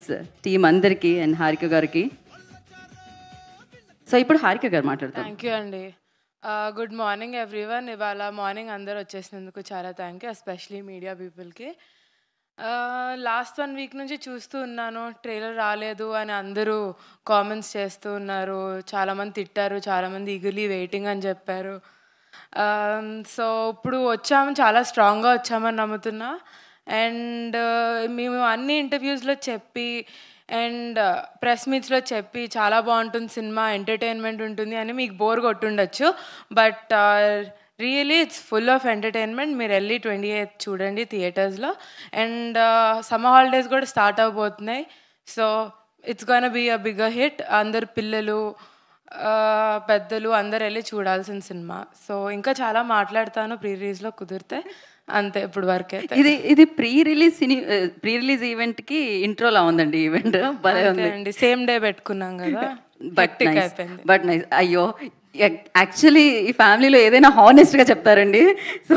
Artists team అందరికీ and Harika గారికి. So ఇప్పుడు హారిక గారు మాట్లాడతారు. థ్యాంక్ యూ అండి. Good morning everyone. ఇవాళ మార్నింగ్ అందరు వచ్చేసినందుకు చాలా థ్యాంక్ యూ, ఎస్పెషలీ మీడియా పీపుల్కి. లాస్ట్ 1 వీక్ నుంచి చూస్తూ ఉన్నాను, ట్రైలర్ రాలేదు అని అందరూ కామెంట్స్ చేస్తూ ఉన్నారు. చాలామంది తిట్టారు, చాలామంది ఈగర్లీ వెయిటింగ్ అని చెప్పారు. సో ఇప్పుడు వచ్చాము, చాలా స్ట్రాంగ్గా వచ్చామని నమ్ముతున్నా. అండ్ మేము అన్ని ఇంటర్వ్యూస్లో చెప్పి అండ్ ప్రెస్ మీట్స్లో చెప్పి చాలా బాగుంటుంది సినిమా, ఎంటర్టైన్మెంట్ ఉంటుంది అని మీకు బోర్ కొట్టుండొచ్చు. But really it's full of entertainment. మీరు వెళ్ళి 28th చూడండి థియేటర్స్లో. అండ్ సమ్మర్ హాలిడేస్ కూడా స్టార్ట్ అవబోతున్నాయి. So it's gonna be a bigger hit. అందరు పిల్లలు పెద్దలు అందరు వెళ్ళి చూడాల్సిన సినిమా. సో ఇంకా చాలా మాట్లాడతాను ప్రీ రిలీజ్లో కుదిరితే. అంతే ఇప్పుడు వరకు అయితే. ఇది ప్రీ రిలీజ్ ఈవెంట్ కి ఇంట్రోలా ఉందండి. ఈవెంట్ భలే ఉంది. సేమ్ డే పెట్టుకున్నాం కదా. But nice. అయ్యో, యాక్చువల్లీ ఈ ఫ్యామిలీలో ఏదైనా హానెస్ట్గా చెప్తారండి. సో